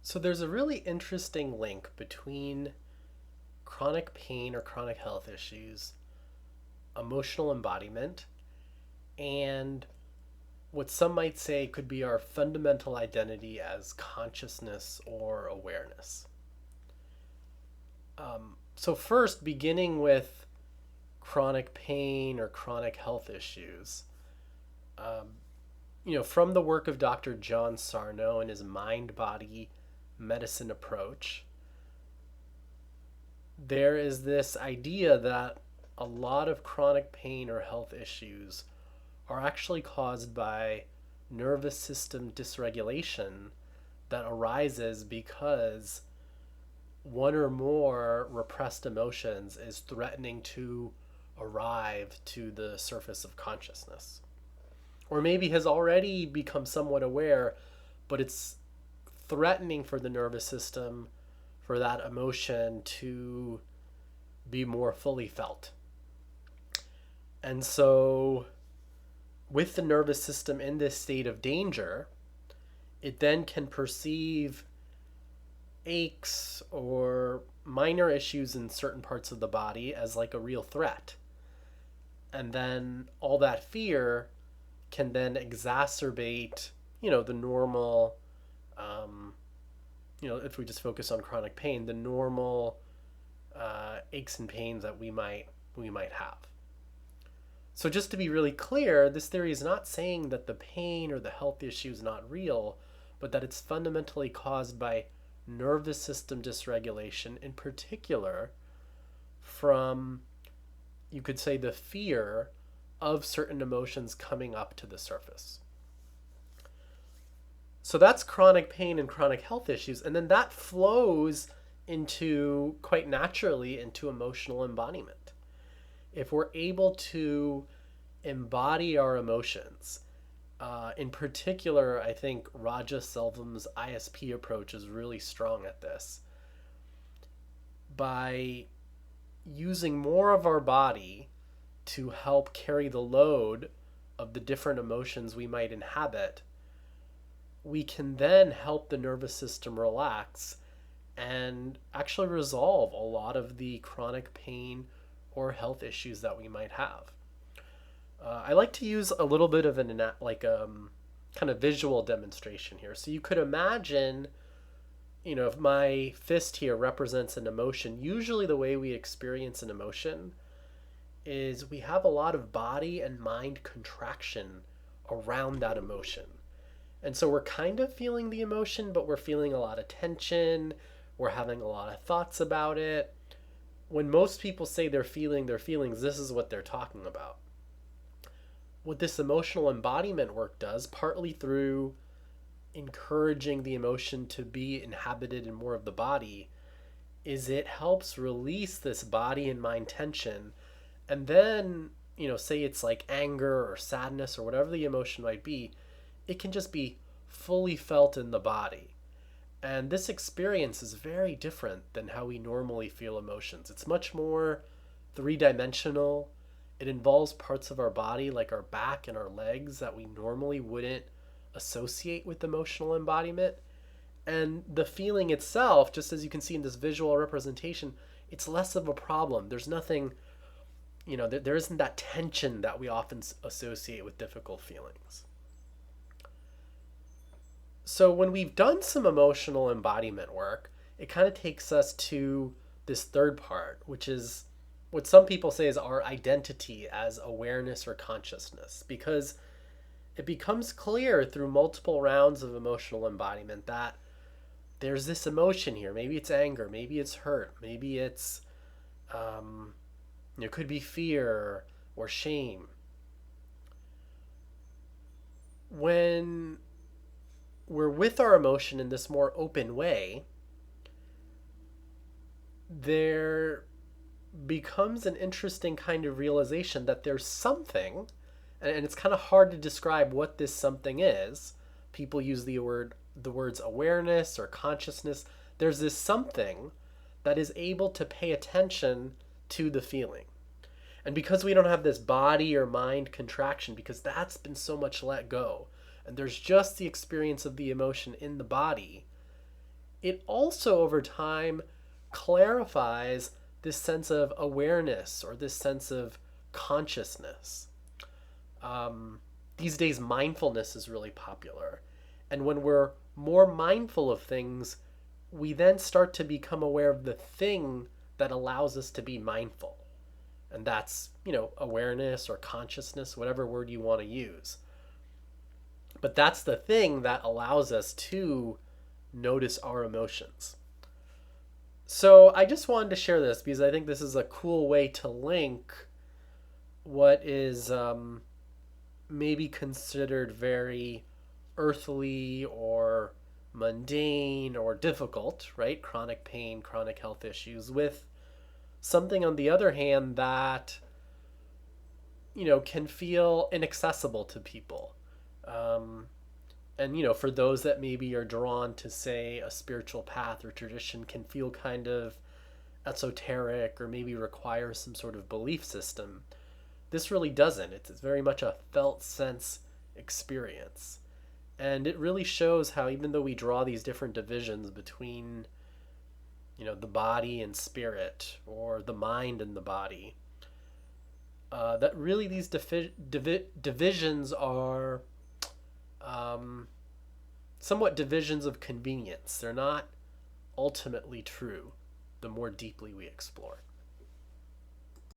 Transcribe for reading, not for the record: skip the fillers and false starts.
So there's a really interesting link between chronic pain or chronic health issues, emotional embodiment, and what some might say could be our fundamental identity as consciousness or awareness. So, first, beginning with chronic pain or chronic health issues, um, from the work of Dr. John Sarno and his mind body medicine approach, there is this idea that a lot of chronic pain or health issues are actually caused by nervous system dysregulation that arises because one or more repressed emotions is threatening to arrive to the surface of consciousness. Or maybe has already become somewhat aware, but it's threatening for the nervous system for that emotion to be more fully felt. And so, with the nervous system in this state of danger, it then can perceive aches or minor issues in certain parts of the body as like a real threat. And then all that fear can then exacerbate, the normal, if we just focus on chronic pain, the normal aches and pains that we might have. So just to be really clear, this theory is not saying that the pain or the health issue is not real, but that it's fundamentally caused by nervous system dysregulation, in particular from, you could say, the fear of certain emotions coming up to the surface. So that's chronic pain and chronic health issues. And then that flows into, quite naturally, into emotional embodiment. If we're able to embody our emotions, in particular, I think Raja Selvam's ISP approach is really strong at this. By using more of our body to help carry the load of the different emotions we might inhabit, we can then help the nervous system relax and actually resolve a lot of the chronic pain or health issues that we might have. I like to use a little bit of kind of visual demonstration here. So you could imagine, if my fist here represents an emotion, usually the way we experience an emotion is we have a lot of body and mind contraction around that emotion. And so we're kind of feeling the emotion, but we're feeling a lot of tension. We're having a lot of thoughts about it. When most people say they're feeling their feelings, this is what they're talking about. What this emotional embodiment work does, partly through encouraging the emotion to be inhabited in more of the body, is it helps release this body and mind tension. And then, say it's like anger or sadness or whatever the emotion might be, it can just be fully felt in the body. And this experience is very different than how we normally feel emotions. It's much more three-dimensional. It involves parts of our body like our back and our legs that we normally wouldn't associate with emotional embodiment. And the feeling itself, just as you can see in this visual representation, it's less of a problem. There's nothing, there isn't that tension that we often associate with difficult feelings. So when we've done some emotional embodiment work, it kind of takes us to this third part, which is what some people say is our identity as awareness or consciousness, because it becomes clear through multiple rounds of emotional embodiment that there's this emotion here. Maybe it's anger, maybe it's hurt, maybe it's, it could be fear or shame. When we're with our emotion in this more open way, there becomes an interesting kind of realization that there's something, and it's kind of hard to describe what this something is. People use the words awareness or consciousness. There's this something that is able to pay attention to the feeling. And because we don't have this body or mind contraction, because that's been so much let go, and there's just the experience of the emotion in the body, it also over time clarifies this sense of awareness or this sense of consciousness. These days, mindfulness is really popular. And when we're more mindful of things, we then start to become aware of the thing that allows us to be mindful. And that's, awareness or consciousness, whatever word you want to use. But that's the thing that allows us to notice our emotions. So I just wanted to share this because I think this is a cool way to link what is maybe considered very earthly or mundane or difficult, right? Chronic pain, chronic health issues, with something on the other hand that, can feel inaccessible to people. And, for those that maybe are drawn to, say, a spiritual path or tradition, can feel kind of esoteric or maybe require some sort of belief system. This really doesn't. It's very much a felt sense experience. And it really shows how even though we draw these different divisions between, the body and spirit, or the mind and the body, that really these divisions are somewhat divisions of convenience. They're not ultimately true the more deeply we explore.